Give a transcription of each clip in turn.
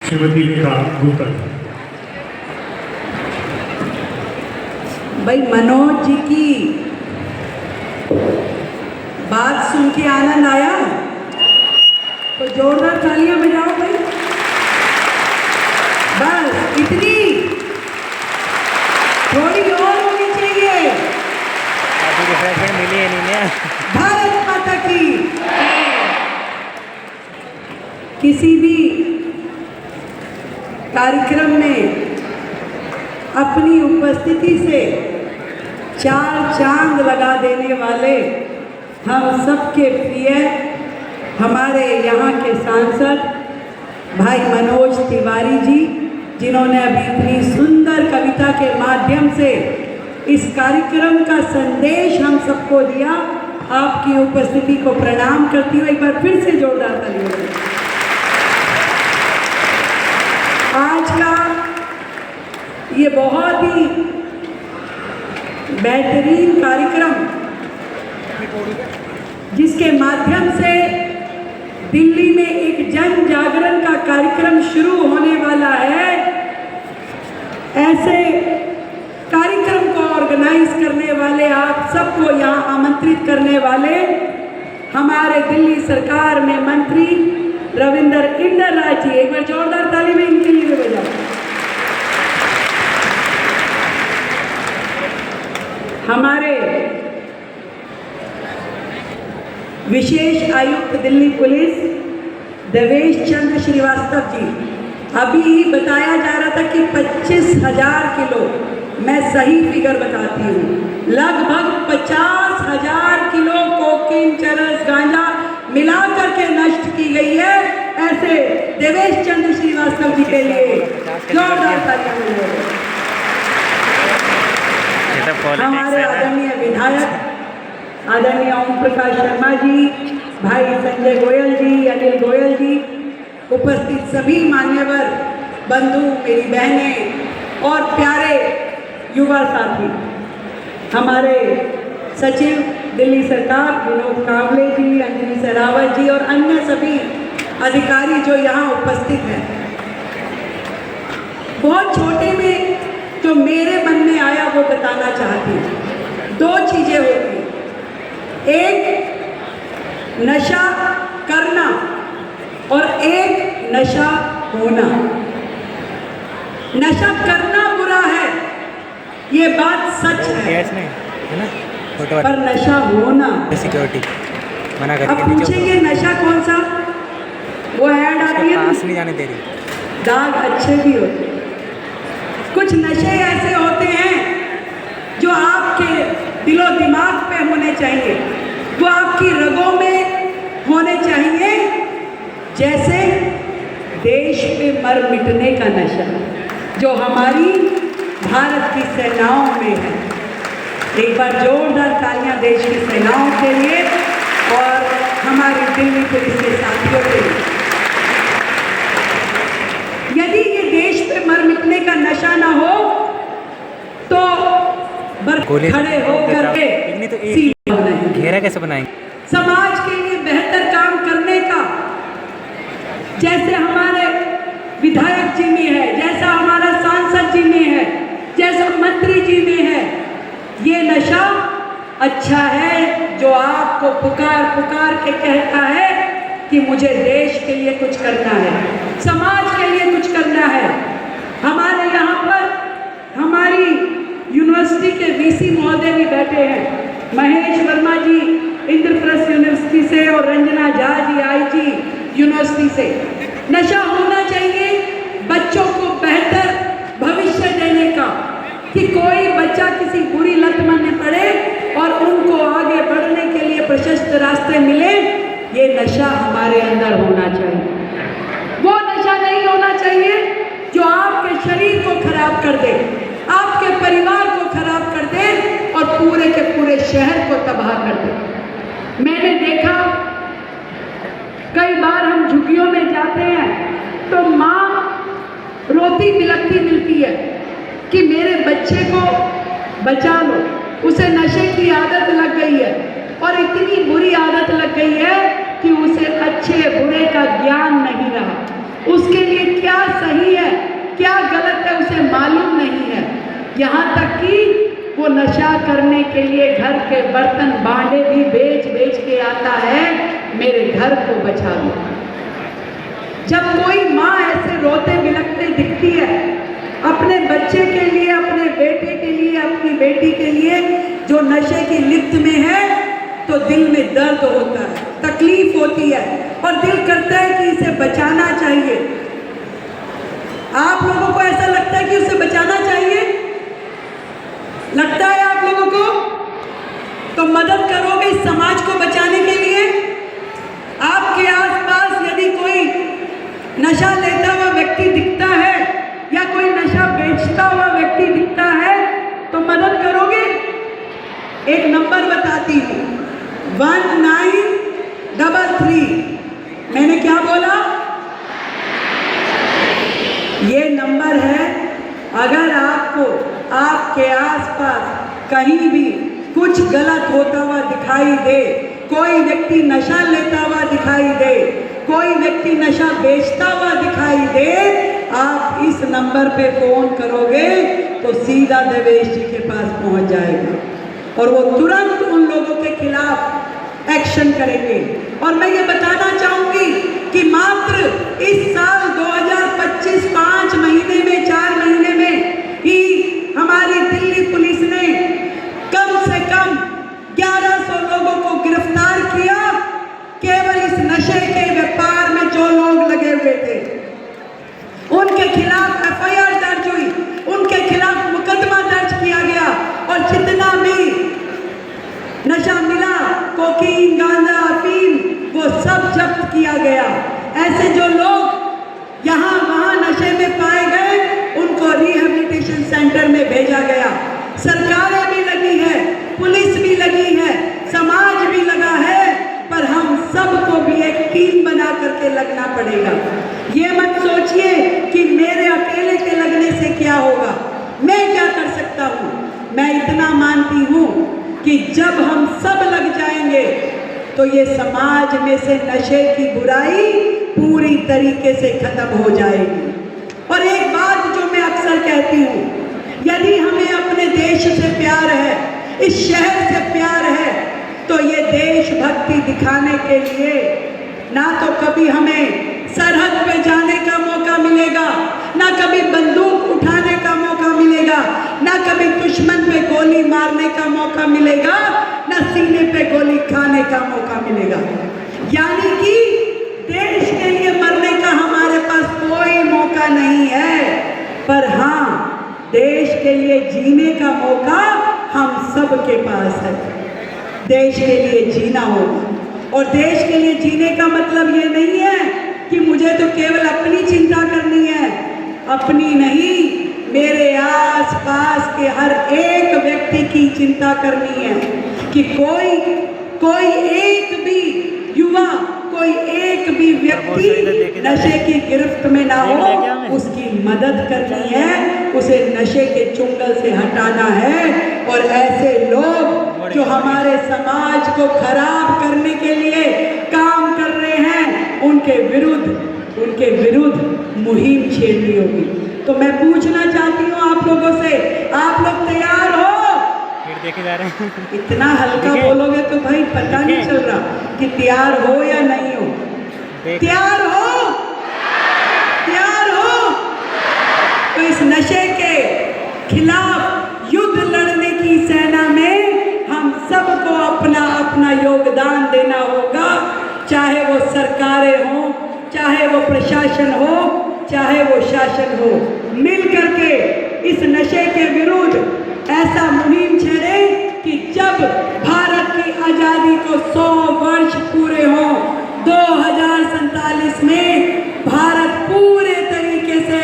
श्रीमती रेखा गुप्ता। भाई मनोज जी की बात सुन के आनंद आया तो जोरदार तालियां बजाओ भाई। बस इतनी, थोड़ी और होनी चाहिए। अभी रिफ्रेशमेंट मिली है नहीं है। भारत माता की। किसी भी कार्यक्रम में अपनी उपस्थिति से चार चांद लगा देने वाले हम सबके प्रिय हमारे यहाँ के सांसद भाई मनोज तिवारी जी, जिन्होंने अभी इतनी सुंदर कविता के माध्यम से इस कार्यक्रम का संदेश हम सबको दिया। आपकी उपस्थिति को प्रणाम करती हूँ। एक बार फिर से जोरदार तालियां। आज का ये बहुत ही बेहतरीन कार्यक्रम, जिसके माध्यम से दिल्ली में एक जन जागरण का कार्यक्रम शुरू होने वाला है, ऐसे कार्यक्रम को ऑर्गेनाइज करने वाले, आप सबको यहाँ आमंत्रित करने वाले हमारे दिल्ली सरकार में मंत्री रविंद्र इंदर जी, एक बार जोरदार ताली में इनके लिए बजाओ। हमारे विशेष आयुक्त दिल्ली पुलिस देवेश चंद्र श्रीवास्तव जी, अभी बताया जा रहा था कि 25,000 किलो, मैं सही फिगर बताती हूँ, लगभग 50,000 किलो कोकीन, चरस, गांजा मिला करके नष्ट की गई है। ऐसे देवेश चंद्र श्रीवास्तव जी के लिए जोरदार तालियां। हमारे आदरणीय विधायक आदरणीय ओम प्रकाश शर्मा जी, भाई संजय गोयल जी, अनिल गोयल जी, उपस्थित सभी मान्यवर बंधु, मेरी बहनें और प्यारे युवा साथी, हमारे सचिव दिल्ली सरकार विनोद कावले जी, अंजलि सरावत जी और अन्य सभी अधिकारी जो यहाँ उपस्थित हैं। बहुत छोटे में जो मेरे मन में आया वो बताना चाहती हूँ। 2 चीजें होती हैं, एक नशा करना और एक नशा होना। नशा करना बुरा है, ये बात सच है ना, पर नशा होना, सिक्योरिटी मना कर। अब पूछेंगे नशा कौन सा? वो ऐड आती है, पास नहीं जाने दे रही। दाग अच्छे भी होते हैं। कुछ नशे ऐसे होते हैं जो आपके दिलो दिमाग पे होने चाहिए, वो आपकी रगों में होने चाहिए, जैसे देश पे मर मिटने का नशा जो हमारी भारत की सेनाओं में है। एक बार जोरदार तालियां देश की सेनाओं के लिए और हमारी दिल्ली पुलिस के साथियों के लिए। यदि ये देश पे मर मिटने का नशा ना हो तो खड़े होकर के घेरा कैसे बनाएंगे? समाज के लिए बेहतर काम करने का, जैसे हमारे विधायक जी में है, जैसा हमारा सांसद जी में है, जैसा मंत्री जी में है, ये नशा अच्छा है जो आपको पुकार पुकार के कहता है कि मुझे देश के लिए कुछ करना है, समाज के लिए कुछ करना है। हमारे यहाँ पर हमारी यूनिवर्सिटी के वीसी महोदय भी बैठे हैं, महेश वर्मा जी इंद्रप्रस्थ यूनिवर्सिटी से और रंजना झा जी आईजी यूनिवर्सिटी से। नशा होना चाहिए बच्चों को बेहतर भविष्य देने का, कि कोई बच्चा किसी बुरी लत में न पड़े और उनको आगे बढ़ने के लिए प्रशस्त रास्ते मिले। ये नशा हमारे अंदर होना चाहिए। वो नशा नहीं होना चाहिए जो आपके शरीर को खराब कर दे, आपके परिवार को खराब कर दे और पूरे के पूरे शहर को तबाह कर दे। मैंने देखा कई बार हम झुग्गियों में जाते हैं तो माँ रोती बिलखती मिलती है कि मेरे बच्चे को बचा लो, उसे नशे की आदत लग गई है और इतनी बुरी आदत लग गई है कि उसे अच्छे बुरे का ज्ञान नहीं रहा। उसके लिए क्या नशा करने के लिए घर के बर्तन भांडे भी बेच बेच के आता है, मेरे घर को बचा लो। जब कोई माँ ऐसे रोते बिलखते दिखती है अपने बच्चे के लिए, अपने बेटे के लिए, अपनी बेटी के लिए जो नशे की लिप्त में है, तो दिल में दर्द होता है, तकलीफ होती है और दिल करता है कि इसे बचाना चाहिए। आप लोगों को ऐसा लगता है कि उसे बचाना चाहिए? लगता है आप लोगों को? तो मदद करोगे इस समाज को बचाने के लिए? आपके आसपास यदि कोई नशा लेता हुआ व्यक्ति दिखता है या कोई नशा बेचता हुआ व्यक्ति दिखता है तो मदद करोगे? एक नंबर बताती हूँ, 1933। मैंने क्या बोला? ये नंबर है। अगर आपको आपके आसपास कहीं भी कुछ गलत होता हुआ दिखाई दे, कोई व्यक्ति नशा लेता हुआ दिखाई दे, कोई व्यक्ति नशा बेचता हुआ दिखाई दे, आप इस नंबर पे फोन करोगे तो सीधा देवेश जी के पास पहुंच जाएगा और वो तुरंत उन लोगों के खिलाफ एक्शन करेंगे। और मैं ये बताना चाहूंगी कि मात्र इस साल 2025 5 महीने में, 4 महीने में ही हमारी दिल्ली पुलिस ने कम से कम 1100 लोगों को गिरफ्तार किया। केवल इस नशे के व्यापार में जो लोग लगे हुए थे उनके खिलाफ एफआईआर दर्ज हुई, उनके खिलाफ मुकदमा दर्ज किया गया और जितना भी नशा मिला, कोकीन, गांजा, अफीम, वो सब जब्त किया गया। ऐसे जो लोग यहाँ वहाँ नशे में पाए गए उनको रिहेबिलिटेशन सेंटर में भेजा गया। सरकारें भी लगी है, पुलिस भी लगी है, समाज भी लगा है, पर हम सबको भी एक टीम बना करके लगना पड़ेगा। ये मत सोचिए कि मेरे अकेले के लगने से क्या होगा, मैं क्या कर सकता हूँ। मैं इतना मानती हूँ कि जब हम सब लग जाएंगे तो ये समाज में से नशे की बुराई पूरी तरीके से खत्म हो जाएगी। और एक बात जो मैं अक्सर कहती हूँ, यदि हमें अपने देश से प्यार है, इस शहर से प्यार है, तो ये देशभक्ति दिखाने के लिए ना तो कभी हमें सरहद पे जाने का मौका मिलेगा, ना कभी बंदूक उठाने का मौका मिलेगा, ना कभी दुश्मन पे गोली मारने का मौका मिलेगा, ना सीने पे गोली खाने का मौका मिलेगा। यानी कि देश के लिए मरने का हमारे पास कोई मौका नहीं है, पर हाँ, देश के लिए जीने का मौका हम सब के पास है। देश के लिए जीना होगा और देश के लिए जीने का मतलब ये नहीं है कि मुझे तो केवल अपनी चिंता करनी है। अपनी नहीं, मेरे आस पास के हर एक व्यक्ति की चिंता करनी है कि कोई एक भी युवा, कोई एक भी व्यक्ति नशे की गिरफ्त में ना हो, उसकी मदद करनी है, उसे नशे के चुंगल से हटाना है। और ऐसे लोग जो हमारे समाज को खराब करने के लिए काम कर रहे हैं, उनके विरुद्ध मुहिम छेड़नी होगी। तो मैं पूछना चाहती हूँ आप लोगों से, आप लोग तैयार हो? देखे जा रहे हैं। इतना हल्का बोलोगे तो भाई पता नहीं चल रहा कि तैयार हो या नहीं हो। तैयार हो? तैयार हो? तो इस नशे के खिलाफ युद्ध लड़ने की सेना में हम सबको अपना अपना योगदान देना होगा, चाहे वो सरकारें हो, चाहे वो प्रशासन हो, चाहे वो शासन हो। मिल करके इस नशे के विरुद्ध ऐसा मुहिम छेड़े कि जब भारत की आज़ादी को 100 वर्ष पूरे हों, 2047 में भारत पूरे तरीके से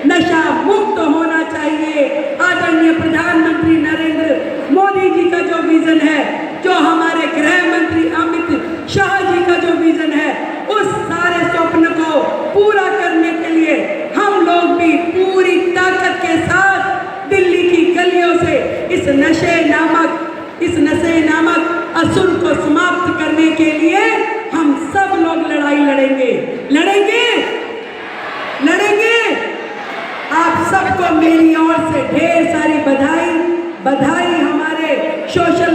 नशा मुक्त होना चाहिए। आदरणीय प्रधानमंत्री नरेंद्र मोदी जी का जो विजन है, जो हमारे गृह मंत्री अमित शाह जी का जो विजन है, उस सारे स्वप्न को पूरा करने के लिए हम लोग भी पूरी ताकत के साथ दिल्ली की गलियों से इस नशे नामक असुर को समाप्त करने के लिए हम सब लोग लड़ाई लड़ेंगे। आप सबको मेरी ओर से ढेर सारी बधाई। सोशल